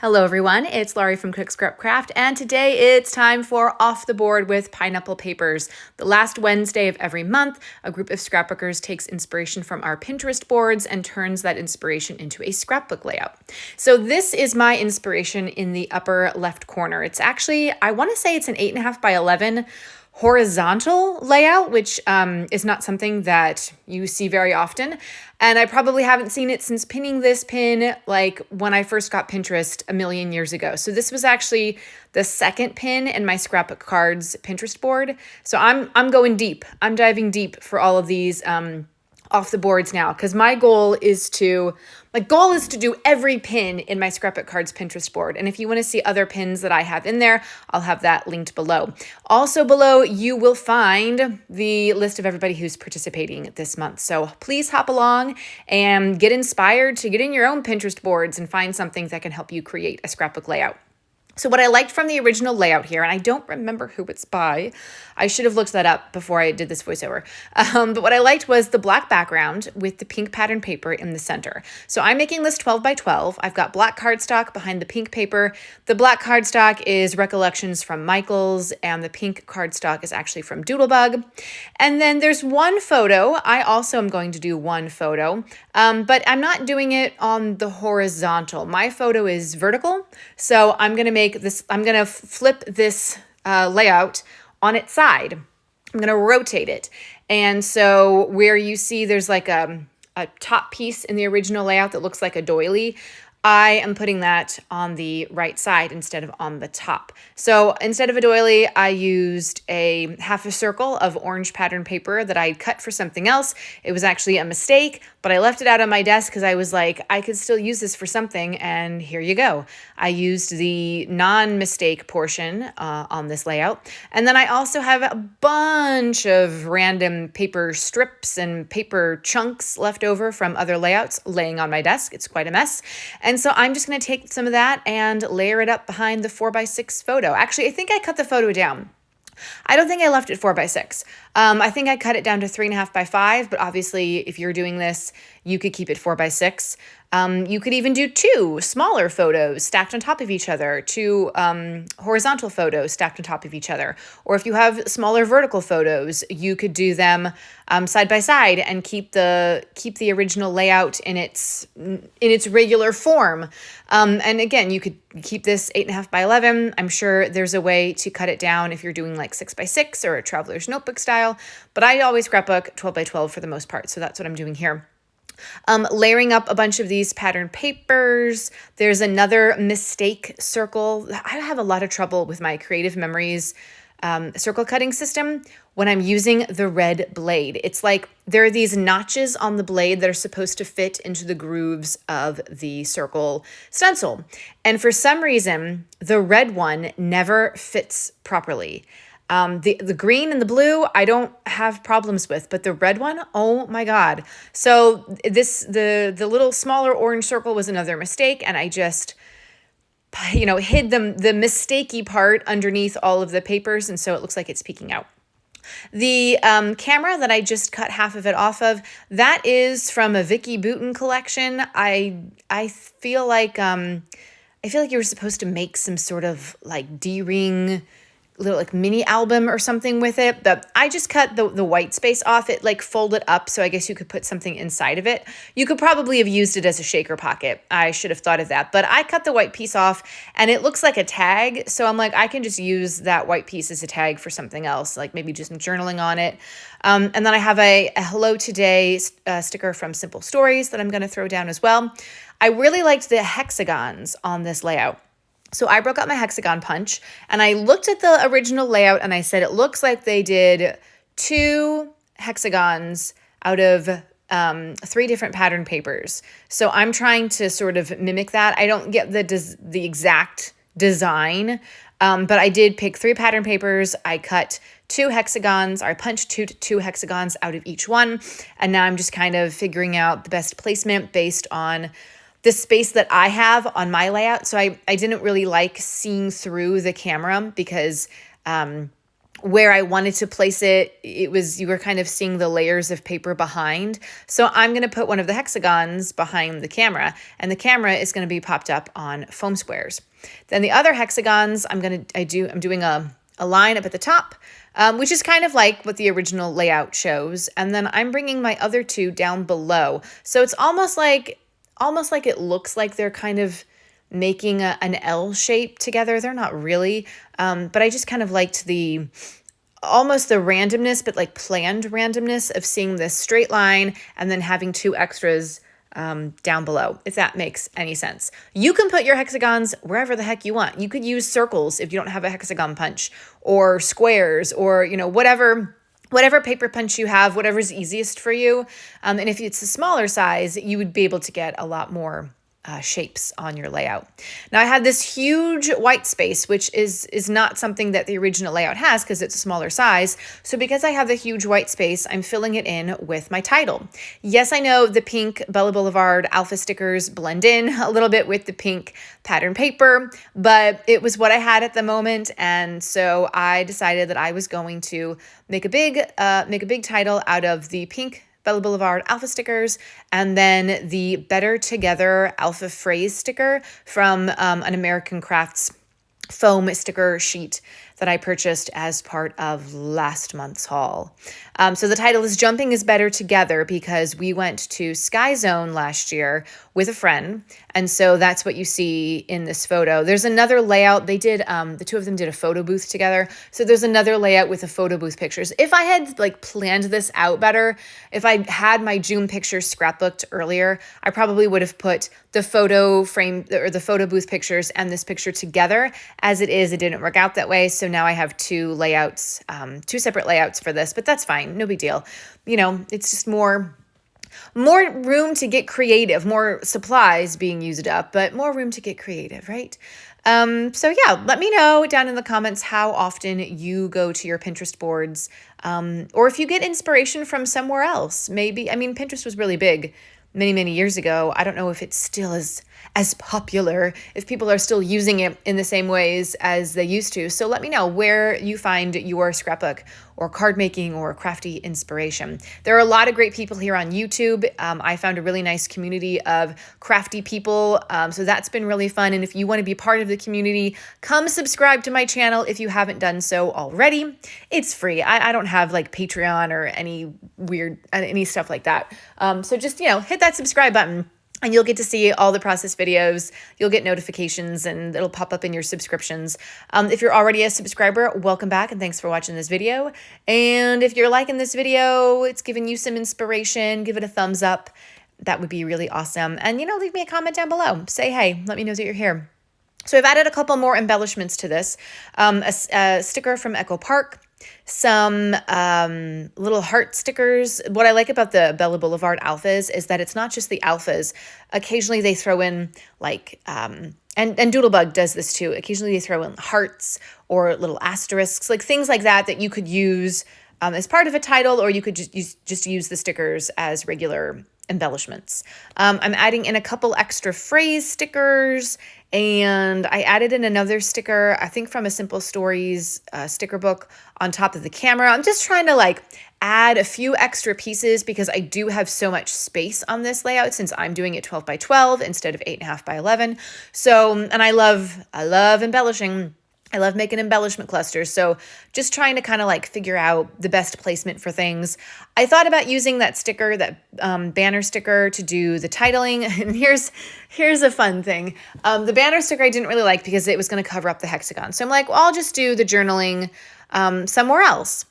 Hello everyone, it's Laurie from Cook Scrap Craft, and today it's time for Off the Board with Pineapple Papers. The last Wednesday of every month, a group of scrapbookers takes inspiration from our Pinterest boards and turns that inspiration into a scrapbook layout. So this is my inspiration in the upper left corner. It's actually, I want to say it's an 8.5 by 11 horizontal layout, which is not something that you see very often. And I probably haven't seen it since pinning this pin like when I first got Pinterest a million years ago. So this was actually the second pin in my Scrapbook Cards Pinterest board. So I'm going deep. I'm diving deep for all of these off the boards now, because my goal is to do every pin in my Scrapbook Cards Pinterest board. And if you want to see other pins that I have in there, I'll have that linked below. Also below, you will find the list of everybody who's participating this month. So please hop along and get inspired to get in your own Pinterest boards and find something that can help you create a scrapbook layout. So what I liked from the original layout here, and I don't remember who it's by, I should have looked that up before I did this voiceover, but what I liked was the black background with the pink pattern paper in the center. So I'm making this 12 by 12. I've got black cardstock behind the pink paper. The black cardstock is Recollections from Michaels, and the pink cardstock is actually from Doodlebug. And then there's one photo. I also am going to do one photo, but I'm not doing it on the horizontal. My photo is vertical, so I'm going to flip this layout on its side. I'm going to rotate it. And so where you see there's like a top piece in the original layout that looks like a doily, I am putting that on the right side instead of on the top. So instead of a doily, I used a half a circle of orange pattern paper that I cut for something else. It was actually a mistake, but I left it out on my desk because I was like, I could still use this for something, and here you go. I used the non-mistake portion on this layout. And then I also have a bunch of random paper strips and paper chunks left over from other layouts laying on my desk. It's quite a mess. And so I'm just going to take some of that and layer it up behind the 4x6 photo. Actually, I think I cut the photo down. I don't think I left it 4x6. I think I cut it down to 3.5 by 5, but obviously if you're doing this, you could keep it 4x6. You could even do two smaller photos stacked on top of each other, two horizontal photos stacked on top of each other. Or if you have smaller vertical photos, you could do them side by side and keep the original layout in its regular form. And again, you could keep this 8.5 by 11. I'm sure there's a way to cut it down if you're doing like 6x6 or a traveler's notebook style, but I always scrapbook 12 by 12 for the most part. So that's what I'm doing here. Layering up a bunch of these pattern papers. There's another mistake circle. I have a lot of trouble with my Creative Memories circle cutting system when I'm using the red blade. It's like there are these notches on the blade that are supposed to fit into the grooves of the circle stencil. And for some reason, the red one never fits properly. The green and the blue, I don't have problems with, but the red one, oh my God. So the little smaller orange circle was another mistake, and I just, hid the mistakey part underneath all of the papers, and so it looks like it's peeking out. The camera that I just cut half of it off of, that is from a Vicki Boutin collection. I feel like you were supposed to make some sort of like D-ring little like mini album or something with it, but I just cut the white space off. It like folded up, so I guess you could put something inside of it. You could probably have used it as a shaker pocket. I should have thought of that, but I cut the white piece off and it looks like a tag, so I'm like, I can just use that white piece as a tag for something else, like maybe just some journaling on it. And then I have a Hello Today sticker from Simple Stories that I'm going to throw down as well. I really liked the hexagons on this layout. So I broke out my hexagon punch and I looked at the original layout and I said, it looks like they did 2 hexagons out of 3 different pattern papers. So I'm trying to sort of mimic that. I don't get the exact design, but I did pick 3 pattern papers. I cut 2 hexagons, or I punched two hexagons out of each one. And now I'm just kind of figuring out the best placement based on the space that I have on my layout. So I didn't really like seeing through the camera because where I wanted to place it, you were kind of seeing the layers of paper behind. So I'm going to put one of the hexagons behind the camera, and the camera is going to be popped up on foam squares. Then the other hexagons, I'm doing a line up at the top, which is kind of like what the original layout shows. And then I'm bringing my other two down below. So it's almost like it looks like they're kind of making an L shape together. They're not really, but I just kind of liked almost the randomness, but like planned randomness of seeing this straight line and then having two extras down below, if that makes any sense. You can put your hexagons wherever the heck you want. You could use circles if you don't have a hexagon punch, or squares, or, whatever paper punch you have, whatever's easiest for you. And if it's a smaller size, you would be able to get a lot more shapes on your layout. Now I had this huge white space, which is not something that the original layout has because it's a smaller size. So because I have the huge white space, I'm filling it in with my title. Yes, I know the pink Bella Boulevard alpha stickers blend in a little bit with the pink pattern paper, but it was what I had at the moment. And so I decided that I was going to make a big title out of the pink Bella Boulevard alpha stickers, and then the Better Together alpha phrase sticker from an American Crafts foam sticker sheet that I purchased as part of last month's haul. So the title is Jumping is Better Together because we went to Sky Zone last year with a friend. And so that's what you see in this photo. There's another layout. They did, the two of them did a photo booth together. So there's another layout with the photo booth pictures. If I had planned this out better, if I had my June pictures scrapbooked earlier, I probably would have put the photo frame or the photo booth pictures and this picture together. As it is, it didn't work out that way. So now I have two separate layouts for this, but that's fine. No big deal. It's just more room to get creative, more supplies being used up, but more room to get creative, right? So yeah, let me know down in the comments how often you go to your Pinterest boards, or if you get inspiration from somewhere else. Pinterest was really big many, many years ago. I don't know if it's still as popular, if people are still using it in the same ways as they used to. So let me know where you find your scrapbook or card making or crafty inspiration. There are a lot of great people here on YouTube. I found a really nice community of crafty people. So that's been really fun. And if you want to be part of the community, come subscribe to my channel if you haven't done so already. It's free. I don't have Patreon or any stuff like that. So just, hit that subscribe button, and you'll get to see all the process videos. You'll get notifications and it'll pop up in your subscriptions. If you're already a subscriber, welcome back and thanks for watching this video. And if you're liking this video, it's giving you some inspiration, give it a thumbs up. That would be really awesome. And, leave me a comment down below. Say hey, let me know that you're here. So I've added a couple more embellishments to this. A sticker from Echo Park, some little heart stickers. What I like about the Bella Boulevard alphas is that it's not just the alphas. Occasionally they throw in and Doodlebug does this too. Occasionally they throw in hearts or little asterisks, things like that you could use as part of a title, or you could just use the stickers as regular embellishments. I'm adding in a couple extra phrase stickers, and I added in another sticker, I think from a Simple Stories sticker book, on top of the camera. I'm just trying to add a few extra pieces because I do have so much space on this layout since I'm doing it 12 by 12 instead of 8.5 by 11. So, and I love embellishing. I love making embellishment clusters. So just trying to kind of figure out the best placement for things. I thought about using that sticker, that banner sticker, to do the titling. And here's a fun thing. The banner sticker I didn't really like because it was going to cover up the hexagon. So I'm like, well, I'll just do the journaling somewhere else.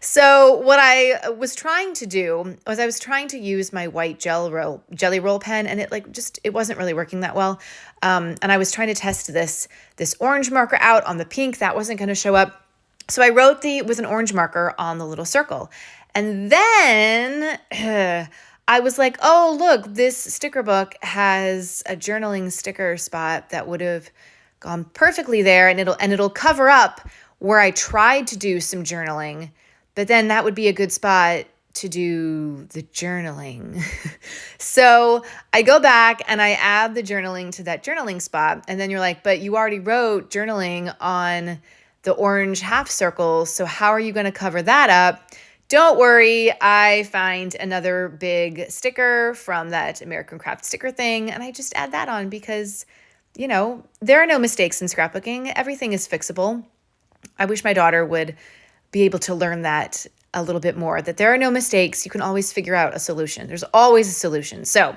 So what I was trying to do was I was trying to use my white jelly roll pen, and it wasn't really working that well. And I was trying to test this orange marker out on the pink. That wasn't going to show up. So I wrote with an orange marker on the little circle. And then I was like, oh, look, this sticker book has a journaling sticker spot that would have gone perfectly there, and it'll cover up where I tried to do some journaling, but then that would be a good spot to do the journaling. So I go back and I add the journaling to that journaling spot. And then you're like, but you already wrote journaling on the orange half circles. So how are you going to cover that up? Don't worry, I find another big sticker from that American Craft sticker thing, and I just add that on because, you know, there are no mistakes in scrapbooking. Everything is fixable. I wish my daughter would be able to learn that a little bit more, that there are no mistakes. You can always figure out a solution. There's always a solution. So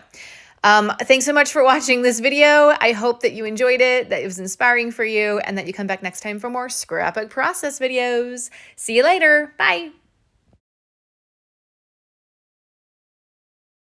thanks so much for watching this video. I hope that you enjoyed it, that it was inspiring for you, and that you come back next time for more scrapbook process videos. See you later. Bye.